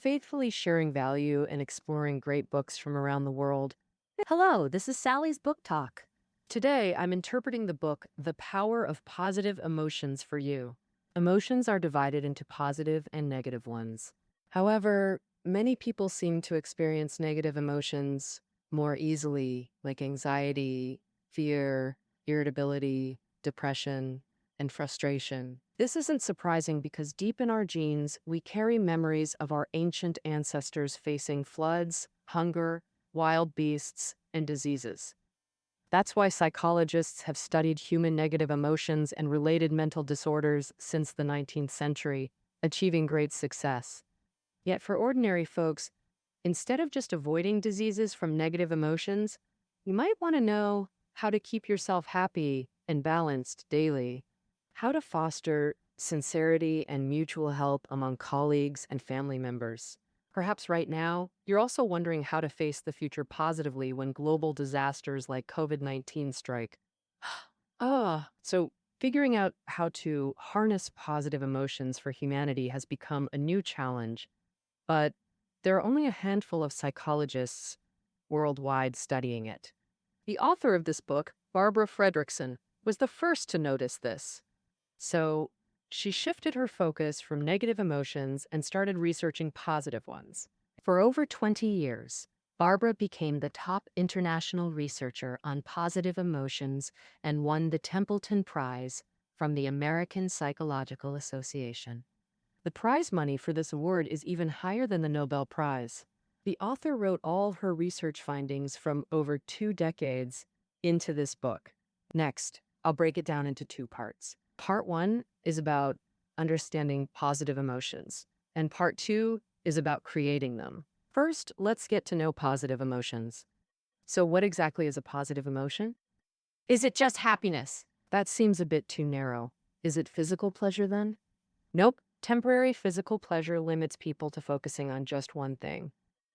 faithfully sharing value and exploring great books from around the world. Hello, this is Sally's Book Talk. Today, I'm interpreting the book The Power of Positive Emotions for you. Emotions are divided into positive and negative ones. However, many people seem to experience negative emotions more easily, like anxiety, fear, irritability, depression, and frustration. This isn't surprising because deep in our genes, we carry memories of our ancient ancestors facing floods, hunger, wild beasts, and diseases. That's why psychologists have studied human negative emotions and related mental disorders since the 19th century, achieving great success. Yet for ordinary folks, instead of just avoiding diseases from negative emotions, you might want to know how to keep yourself happy and balanced daily, how to foster sincerity and mutual help among colleagues and family members. Perhaps right now, you're also wondering how to face the future positively when global disasters like COVID-19 strike. So figuring out how to harness positive emotions for humanity has become a new challenge, but there are only a handful of psychologists worldwide studying it. The author of this book, Barbara Fredrickson, was the first to notice this. So she shifted her focus from negative emotions and started researching positive ones. For over 20 years, Barbara became the top international researcher on positive emotions and won the Templeton Prize from the American Psychological Association. The prize money for this award is even higher than the Nobel Prize. The author wrote all her research findings from over 2 decades into this book. Next, I'll break it down into 2 parts. Part 1 is about understanding positive emotions, and part 2 is about creating them. First, let's get to know positive emotions. So what exactly is a positive emotion? Is it just happiness? That seems a bit too narrow. Is it physical pleasure then? Nope. Temporary physical pleasure limits people to focusing on just one thing,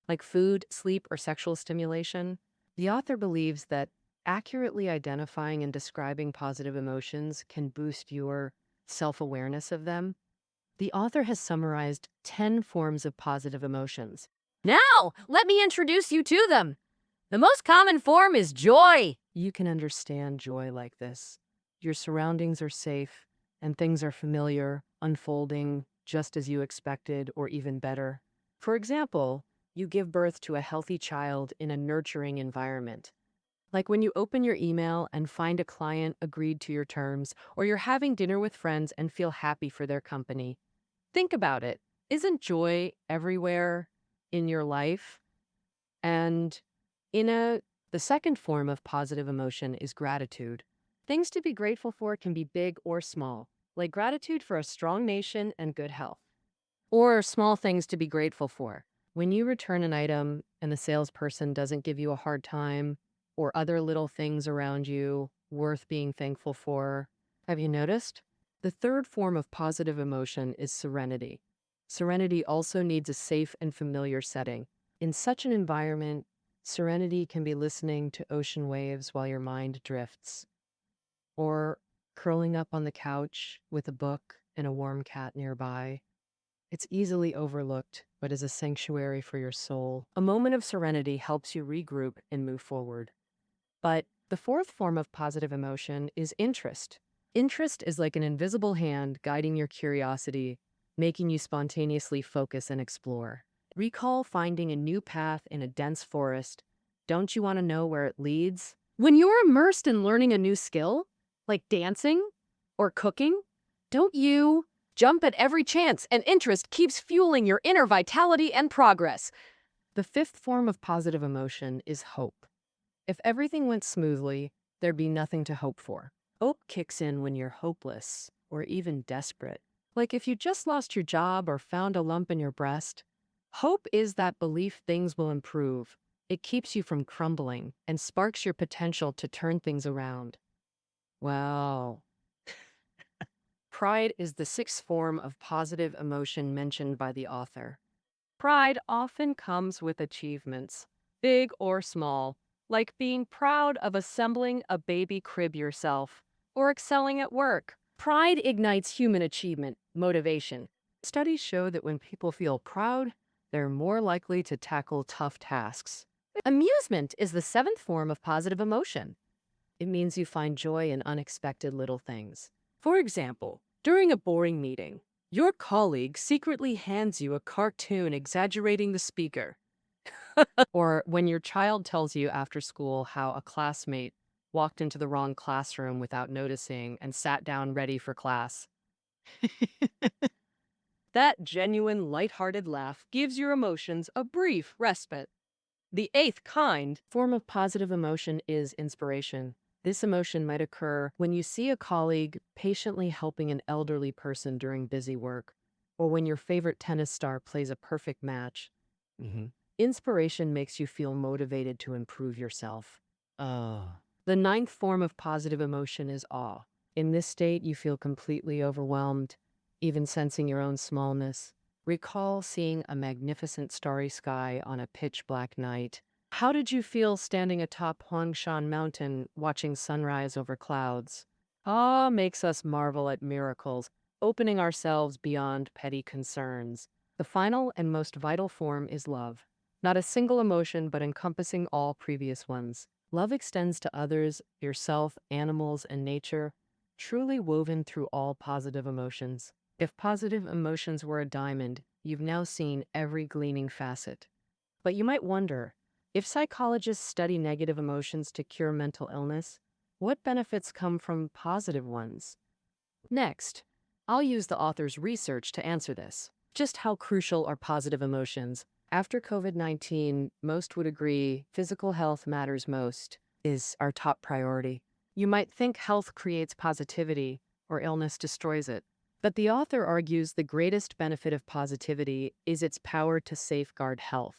like food, sleep, or sexual stimulation. The author believes that accurately identifying and describing positive emotions can boost your self-awareness of them. The author has summarized 10 forms of positive emotions. Now, let me introduce you to them. The most common form is joy. You can understand joy like this. Your surroundings are safe, and things are familiar, unfolding just as you expected or even better. For example, you give birth to a healthy child in a nurturing environment. Like when you open your email and find a client agreed to your terms, or you're having dinner with friends and feel happy for their company. Think about it. Isn't joy everywhere in your life? And in a the second form of positive emotion is gratitude. Things to be grateful for can be big or small, like gratitude for a strong nation and good health. Or small things to be grateful for. When you return an item and the salesperson doesn't give you a hard time, or other little things around you worth being thankful for. Have you noticed? The third form of positive emotion is serenity. Serenity also needs a safe and familiar setting. In such an environment, serenity can be listening to ocean waves while your mind drifts, or curling up on the couch with a book and a warm cat nearby. It's easily overlooked, but is a sanctuary for your soul. A moment of serenity helps you regroup and move forward. But the fourth form of positive emotion is interest. Interest is like an invisible hand guiding your curiosity, making you spontaneously focus and explore. Recall finding a new path in a dense forest. Don't you want to know where it leads? When you're immersed in learning a new skill, like dancing or cooking, don't you jump at every chance, and interest keeps fueling your inner vitality and progress. The fifth form of positive emotion is hope. If everything went smoothly, there'd be nothing to hope for. Hope kicks in when you're hopeless or even desperate. Like if you just lost your job or found a lump in your breast. Hope is that belief things will improve. It keeps you from crumbling and sparks your potential to turn things around. Wow. Pride is the sixth form of positive emotion mentioned by the author. Pride often comes with achievements, big or small, like being proud of assembling a baby crib yourself or excelling at work. Pride ignites human achievement, motivation. Studies show that when people feel proud, They're more likely to tackle tough tasks. Amusement is the seventh form of positive emotion. It means you find joy in unexpected little things. For example, during a boring meeting, your colleague secretly hands you a cartoon exaggerating the speaker. Or when your child tells you after school how a classmate walked into the wrong classroom without noticing and sat down ready for class. That genuine, lighthearted laugh gives your emotions a brief respite. The eighth form of positive emotion is inspiration. This emotion might occur when you see a colleague patiently helping an elderly person during busy work, or when your favorite tennis star plays a perfect match. Mhm. Inspiration makes you feel motivated to improve yourself. The ninth form of positive emotion is awe. In this state, you feel completely overwhelmed, even sensing your own smallness. Recall seeing a magnificent starry sky on a pitch black night. How did you feel standing atop Huangshan Mountain watching sunrise over clouds? Awe makes us marvel at miracles, opening ourselves beyond petty concerns. The final and most vital form is love. Not a single emotion, but encompassing all previous ones. Love extends to others, yourself, animals, and nature, truly woven through all positive emotions. If positive emotions were a diamond, you've now seen every gleaming facet. But you might wonder, if psychologists study negative emotions to cure mental illness, what benefits come from positive ones? Next, I'll use the author's research to answer this. Just how crucial are positive emotions? After COVID-19, most would agree physical health matters most, is our top priority. You might think health creates positivity or illness destroys it. But the author argues the greatest benefit of positivity is its power to safeguard health.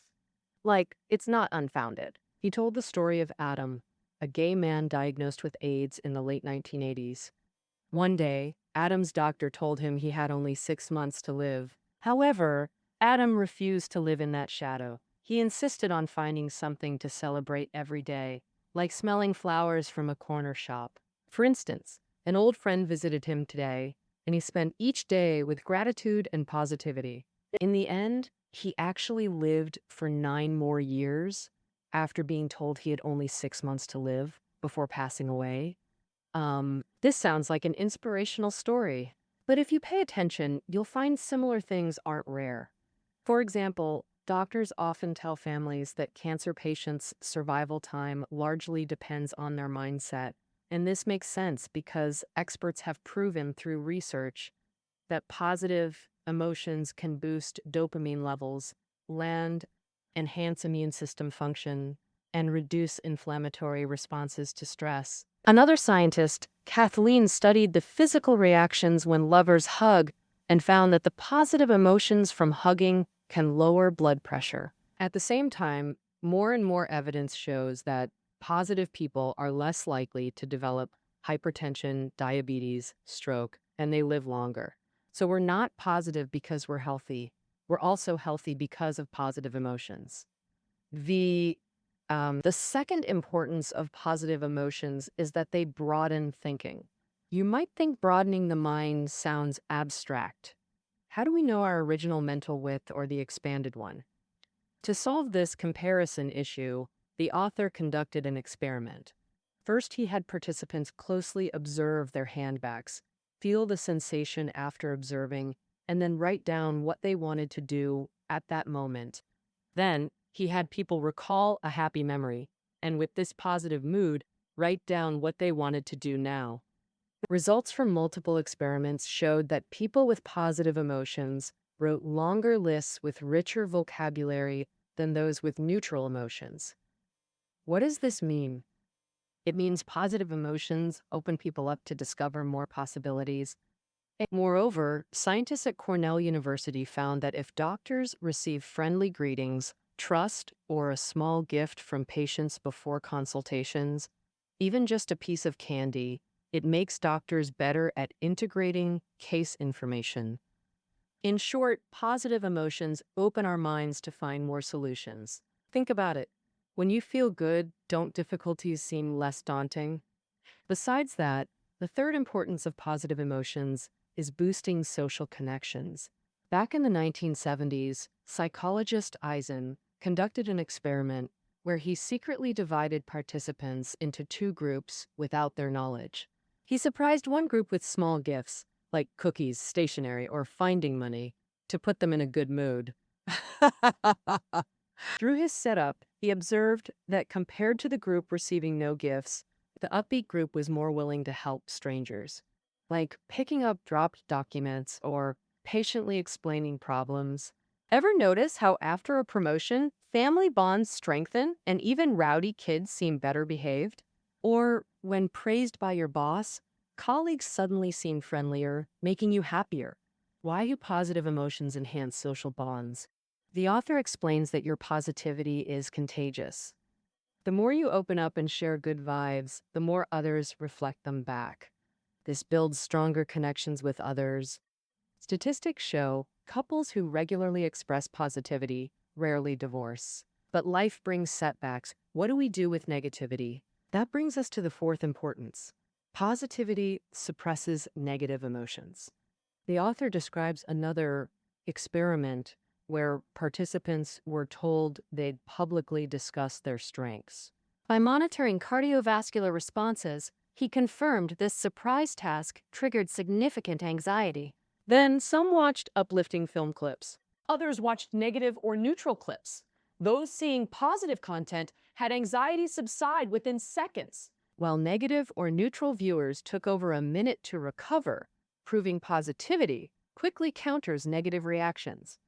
Like, it's not unfounded. He told the story of Adam, a gay man diagnosed with AIDS in the late 1980s. One day, Adam's doctor told him he had only 6 months to live. However, Adam refused to live in that shadow. He insisted on finding something to celebrate every day, like smelling flowers from a corner shop. For instance, an old friend visited him today, and he spent each day with gratitude and positivity. In the end, he actually lived for 9 more years after being told he had only 6 months to live before passing away. This sounds like an inspirational story, but if you pay attention, you'll find similar things aren't rare. For example, doctors often tell families that cancer patients' survival time largely depends on their mindset. And this makes sense because experts have proven through research that positive emotions can boost dopamine levels, enhance immune system function, and reduce inflammatory responses to stress. Another scientist, Kathleen, studied the physical reactions when lovers hug and found that the positive emotions from hugging can lower blood pressure. At the same time, more and more evidence shows that positive people are less likely to develop hypertension, diabetes, stroke, and they live longer. So we're not positive because we're healthy. We're also healthy because of positive emotions. The the second importance of positive emotions is that they broaden thinking. You might think broadening the mind sounds abstract. How do we know our original mental width or the expanded one? To solve this comparison issue, the author conducted an experiment. First, he had participants closely observe their handbacks, feel the sensation after observing, and then write down what they wanted to do at that moment. Then, he had people recall a happy memory, and with this positive mood, write down what they wanted to do now. Results from multiple experiments showed that people with positive emotions wrote longer lists with richer vocabulary than those with neutral emotions. What does this mean? It means positive emotions open people up to discover more possibilities. Moreover, scientists at Cornell University found that if doctors receive friendly greetings, trust, or a small gift from patients before consultations, even just a piece of candy, it makes doctors better at integrating case information. In short, positive emotions open our minds to find more solutions. Think about it. When you feel good, don't difficulties seem less daunting? Besides that, the third importance of positive emotions is boosting social connections. Back in the 1970s, psychologist Eisen conducted an experiment where he secretly divided participants into two groups without their knowledge. He surprised one group with small gifts, like cookies, stationery, or finding money, to put them in a good mood. Through his setup, he observed that compared to the group receiving no gifts, the upbeat group was more willing to help strangers, like picking up dropped documents or patiently explaining problems. Ever notice how after a promotion, family bonds strengthen and even rowdy kids seem better behaved? Or when praised by your boss, colleagues suddenly seem friendlier, making you happier. Why do positive emotions enhance social bonds? The author explains that your positivity is contagious. The more you open up and share good vibes, the more others reflect them back. This builds stronger connections with others. Statistics show couples who regularly express positivity rarely divorce. But life brings setbacks. What do we do with negativity? That brings us to the fourth importance. Positivity suppresses negative emotions. The author describes another experiment where participants were told they'd publicly discuss their strengths. By monitoring cardiovascular responses, he confirmed this surprise task triggered significant anxiety. Then some watched uplifting film clips. Others watched negative or neutral clips. Those seeing positive content had anxiety subside within seconds, while negative or neutral viewers took over a minute to recover, proving positivity quickly counters negative reactions.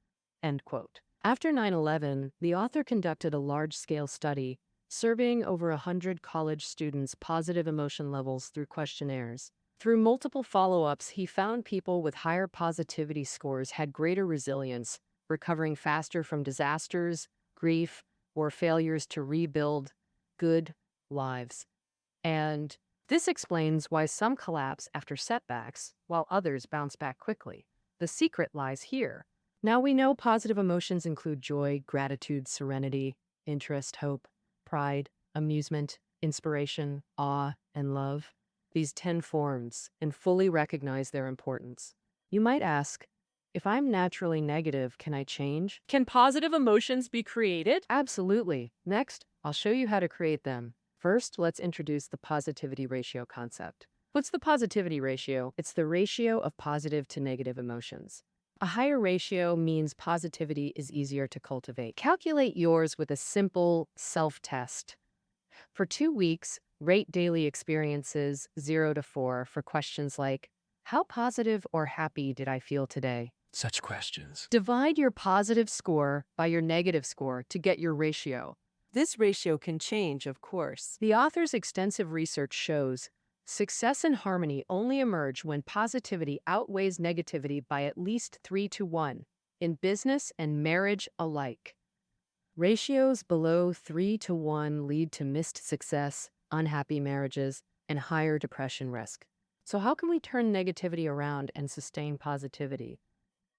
End quote. After 9/11, the author conducted a large-scale study surveying over 100 college students' positive emotion levels through questionnaires. Through multiple follow-ups, he found people with higher positivity scores had greater resilience, recovering faster from disasters, grief, or failures to rebuild good lives. And this explains why some collapse after setbacks, while others bounce back quickly. The secret lies here. Now we know positive emotions include joy, gratitude, serenity, interest, hope, pride, amusement, inspiration, awe, and love. These 10 forms, and fully recognize their importance. You might ask, if I'm naturally negative, can I change? Can positive emotions be created? Absolutely. Next, I'll show you how to create them. First, let's introduce the positivity ratio concept. What's the positivity ratio? It's the ratio of positive to negative emotions. A higher ratio means positivity is easier to cultivate. Calculate yours with a simple self-test. For 2 weeks, rate daily experiences 0 to 4 for questions like, how positive or happy did I feel today? Such questions. Divide your positive score by your negative score to get your ratio. This ratio can change, of course. The author's extensive research shows success and harmony only emerge when positivity outweighs negativity by at least 3 to 1, in business and marriage alike. Ratios below 3 to 1 lead to missed success, unhappy marriages, and higher depression risk. So how can we turn negativity around and sustain positivity?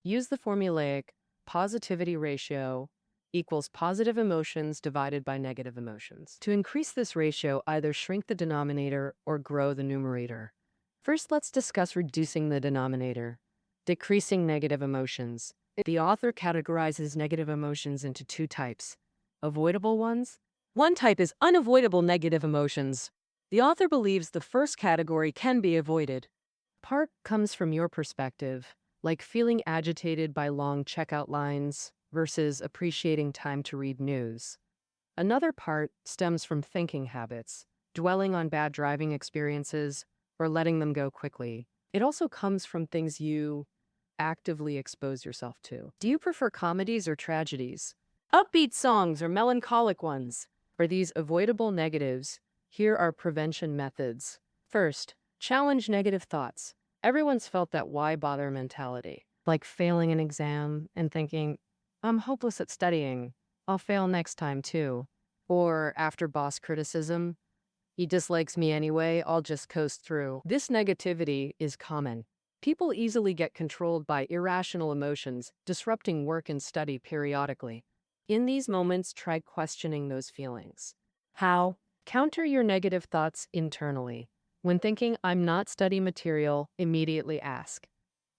Use the formulaic positivity ratio equals positive emotions divided by negative emotions. To increase this ratio, either shrink the denominator or grow the numerator. First, let's discuss reducing the denominator. Decreasing negative emotions. The author categorizes negative emotions into two types. Avoidable ones. One type is unavoidable negative emotions. The author believes the first category can be avoided. Part comes from your perspective, like feeling agitated by long checkout lines versus appreciating time to read news. Another part stems from thinking habits, dwelling on bad driving experiences or letting them go quickly. It also comes from things you actively expose yourself to. Do you prefer comedies or tragedies? Upbeat songs or melancholic ones? For these avoidable negatives, here are prevention methods. First, challenge negative thoughts. Everyone's felt that why bother mentality, like failing an exam and thinking, I'm hopeless at studying, I'll fail next time too. Or after boss criticism, he dislikes me anyway, I'll just coast through. This negativity is common. People easily get controlled by irrational emotions, disrupting work and study periodically. In these moments, try questioning those feelings. How? Counter your negative thoughts internally. When thinking, I'm not study material, immediately ask.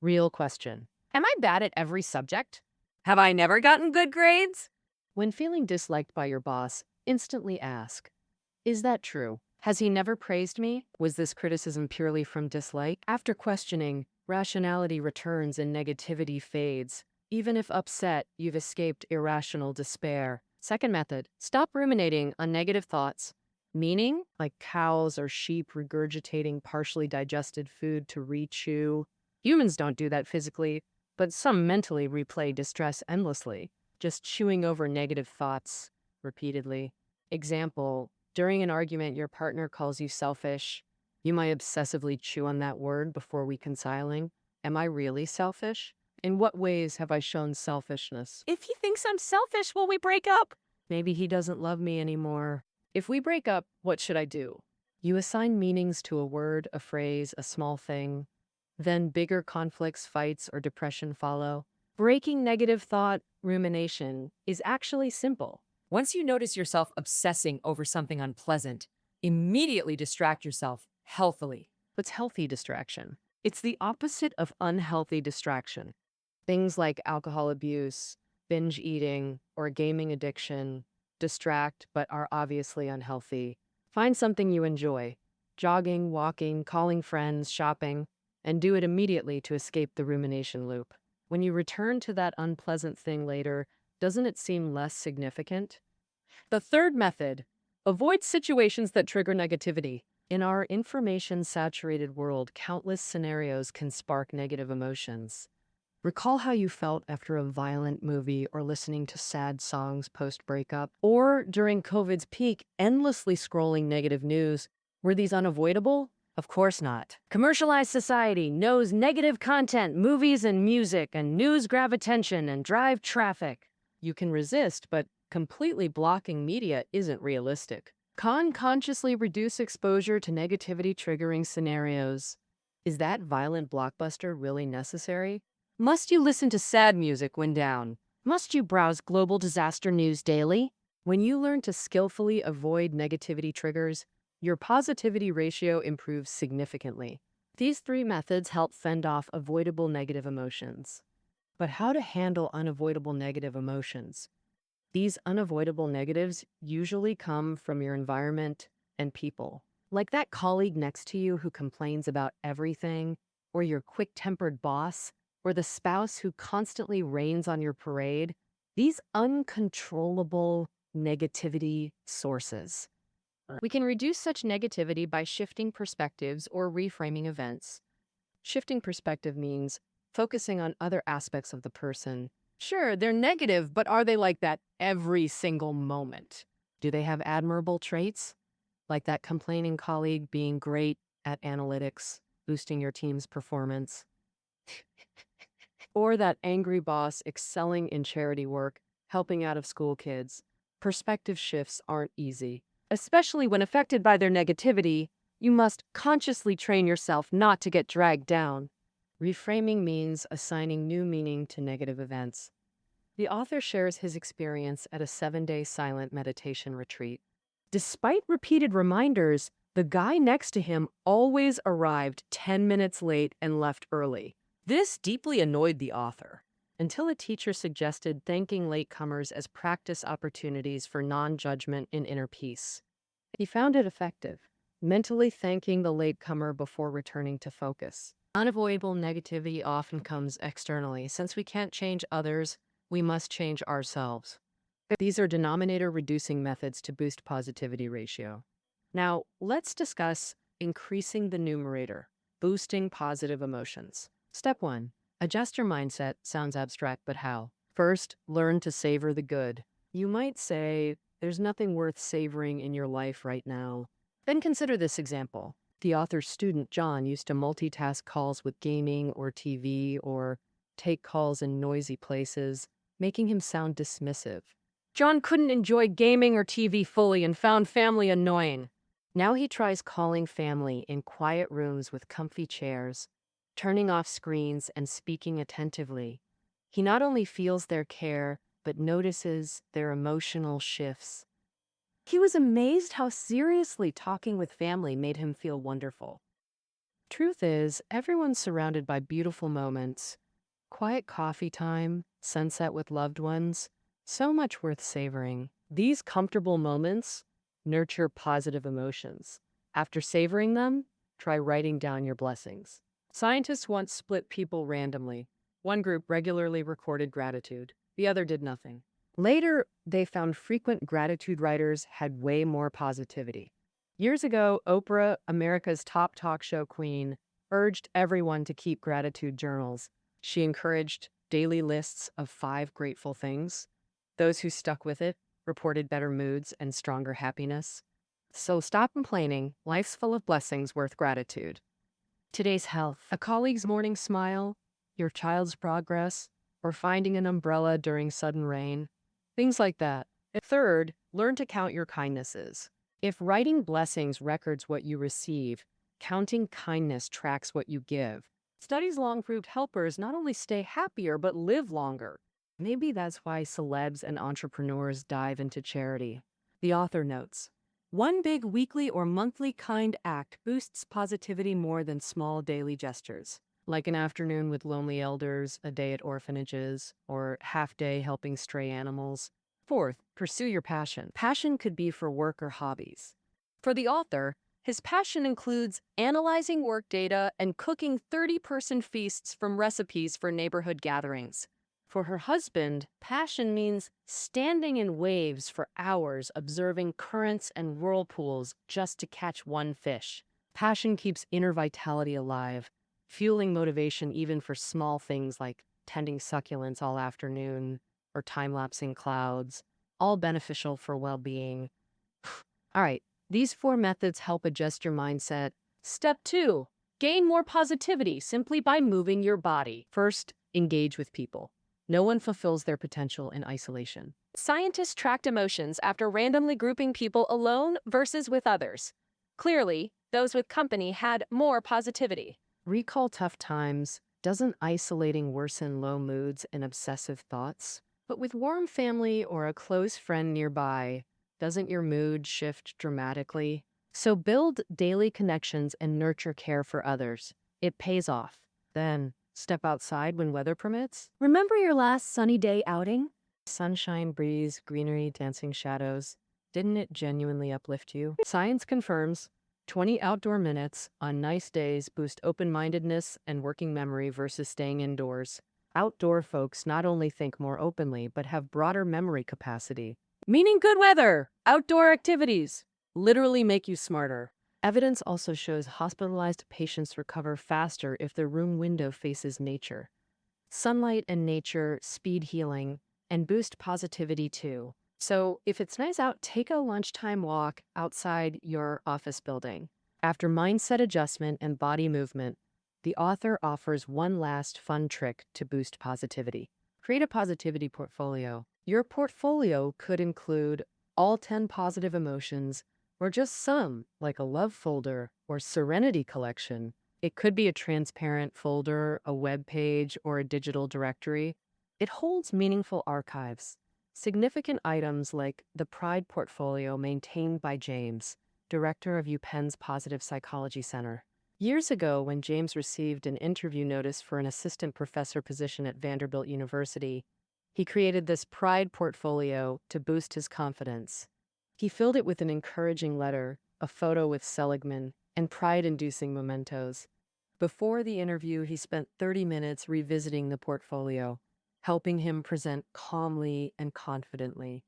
Real question. Am I bad at every subject? Have I never gotten good grades? When feeling disliked by your boss, instantly ask, is that true? Has he never praised me? Was this criticism purely from dislike? After questioning, rationality returns and negativity fades. Even if upset, you've escaped irrational despair. Second method, stop ruminating on negative thoughts. Meaning, like cows or sheep regurgitating partially digested food to re-chew. Humans don't do that physically, but some mentally replay distress endlessly, just chewing over negative thoughts repeatedly. Example, during an argument, your partner calls you selfish. You might obsessively chew on that word before reconciling. Am I really selfish? In what ways have I shown selfishness? If he thinks I'm selfish, will we break up? Maybe he doesn't love me anymore. If we break up, what should I do? You assign meanings to a word, a phrase, a small thing. Then bigger conflicts, fights, or depression follow. Breaking negative thought rumination is actually simple. Once you notice yourself obsessing over something unpleasant, immediately distract yourself healthily. What's healthy distraction? It's the opposite of unhealthy distraction. Things like alcohol abuse, binge eating, or gaming addiction distract but are obviously unhealthy. Find something you enjoy, jogging, walking, calling friends, shopping, and do it immediately to escape the rumination loop. When you return to that unpleasant thing later, doesn't it seem less significant? The third method, avoid situations that trigger negativity. In our information-saturated world, countless scenarios can spark negative emotions. Recall how you felt after a violent movie or listening to sad songs post-breakup, or during COVID's peak, endlessly scrolling negative news. Were these unavoidable? Of course not. Commercialized society knows negative content, movies and music, and news grab attention and drive traffic. You can resist, but completely blocking media isn't realistic. Consciously reduce exposure to negativity triggering scenarios. Is that violent blockbuster really necessary? Must you listen to sad music when down? Must you browse global disaster news daily? When you learn to skillfully avoid negativity triggers, your positivity ratio improves significantly. These three methods help fend off avoidable negative emotions. But how to handle unavoidable negative emotions? These unavoidable negatives usually come from your environment and people. Like that colleague next to you who complains about everything, or your quick-tempered boss, or the spouse who constantly rains on your parade. These uncontrollable negativity sources. We can reduce such negativity by shifting perspectives or reframing events. Shifting perspective means focusing on other aspects of the person. Sure, they're negative, but are they like that every single moment? Do they have admirable traits? Like that complaining colleague being great at analytics, boosting your team's performance? Or that angry boss excelling in charity work, helping out of school kids? Perspective shifts aren't easy. Especially when affected by their negativity, you must consciously train yourself not to get dragged down. Reframing means assigning new meaning to negative events. The author shares his experience at a 7-day silent meditation retreat. Despite repeated reminders, the guy next to him always arrived 10 minutes late and left early. This deeply annoyed the author, until a teacher suggested thanking latecomers as practice opportunities for non-judgment and inner peace. He found it effective, mentally thanking the latecomer before returning to focus. Unavoidable negativity often comes externally. Since we can't change others, we must change ourselves. These are denominator-reducing methods to boost positivity ratio. Now, let's discuss increasing the numerator, boosting positive emotions. Step 1. Adjust your mindset. Sounds abstract, but how? First, learn to savor the good. You might say, there's nothing worth savoring in your life right now. Then consider this example. The author's student, John, used to multitask calls with gaming or TV or take calls in noisy places, making him sound dismissive. John couldn't enjoy gaming or TV fully and found family annoying. Now he tries calling family in quiet rooms with comfy chairs, turning off screens and speaking attentively. He not only feels their care, but notices their emotional shifts. He was amazed how seriously talking with family made him feel wonderful. Truth is, everyone's surrounded by beautiful moments, Quiet coffee time, sunset with loved ones, so much worth savoring. These comfortable moments nurture positive emotions. After savoring them, try writing down your blessings. Scientists once split people randomly. One group regularly recorded gratitude, the other did nothing. Later, they found frequent gratitude writers had way more positivity. Years ago, Oprah, America's top talk show queen, urged everyone to keep gratitude journals. She encouraged daily lists of 5 grateful things. Those who stuck with it reported better moods and stronger happiness. So stop complaining. Life's full of blessings worth gratitude. Today's health. A colleague's morning smile, your child's progress, or finding an umbrella during sudden rain. Things like that. Third, learn to count your kindnesses. If writing blessings records what you receive, counting kindness tracks what you give. Studies long proved helpers not only stay happier, but live longer. Maybe that's why celebs and entrepreneurs dive into charity. The author notes, one big weekly or monthly kind act boosts positivity more than small daily gestures, like an afternoon with lonely elders, a day at orphanages, or half day helping stray animals. Fourth, pursue your passion. Passion could be for work or hobbies. For the author, his passion includes analyzing work data and cooking 30-person feasts from recipes for neighborhood gatherings. For her husband, passion means standing in waves for hours observing currents and whirlpools just to catch one fish. Passion keeps inner vitality alive, fueling motivation even for small things like tending succulents all afternoon or time-lapsing clouds, all beneficial for well-being. All right, these 4 methods help adjust your mindset. Step 2, gain more positivity simply by moving your body. First, engage with people. No one fulfills their potential in isolation. Scientists tracked emotions after randomly grouping people alone versus with others. Clearly, those with company had more positivity. Recall tough times. Doesn't isolating worsen low moods and obsessive thoughts? But with warm family or a close friend nearby, doesn't your mood shift dramatically? So build daily connections and nurture care for others. It pays off. Then, step outside when weather permits. Remember your last sunny day outing? Sunshine, breeze, greenery, dancing shadows. Didn't it genuinely uplift you? Science confirms 20 outdoor minutes on nice days boost open-mindedness and working memory versus staying indoors. Outdoor folks not only think more openly, but have broader memory capacity. Meaning good weather, outdoor activities, literally make you smarter. Evidence also shows hospitalized patients recover faster if their room window faces nature. Sunlight and nature speed healing and boost positivity too. So if it's nice out, take a lunchtime walk outside your office building. After mindset adjustment and body movement, the author offers one last fun trick to boost positivity. Create a positivity portfolio. Your portfolio could include all 10 positive emotions, or just some, like a love folder or serenity collection. It could be a transparent folder, a web page, or a digital directory. It holds meaningful archives. Significant items like the Pride portfolio maintained by James, director of UPenn's Positive Psychology Center. Years ago, when James received an interview notice for an assistant professor position at Vanderbilt University, he created this Pride portfolio to boost his confidence. He filled it with an encouraging letter, a photo with Seligman, and pride-inducing mementos. Before the interview, he spent 30 minutes revisiting the portfolio, helping him present calmly and confidently.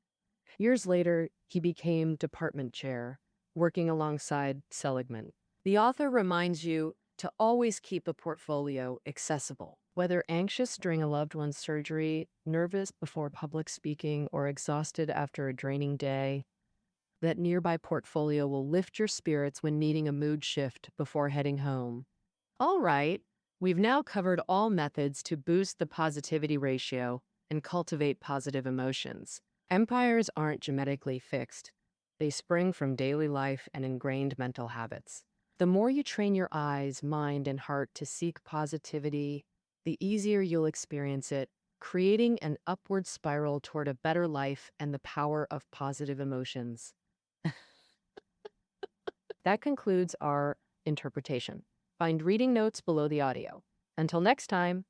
Years later, he became department chair, working alongside Seligman. The author reminds you to always keep a portfolio accessible. Whether anxious during a loved one's surgery, nervous before public speaking, or exhausted after a draining day, that nearby portfolio will lift your spirits when needing a mood shift before heading home. All right, we've now covered all methods to boost the positivity ratio and cultivate positive emotions. Empires aren't genetically fixed. They spring from daily life and ingrained mental habits. The more you train your eyes, mind, and heart to seek positivity, the easier you'll experience it, creating an upward spiral toward a better life and the power of positive emotions. That concludes our interpretation. Find reading notes below the audio. Until next time.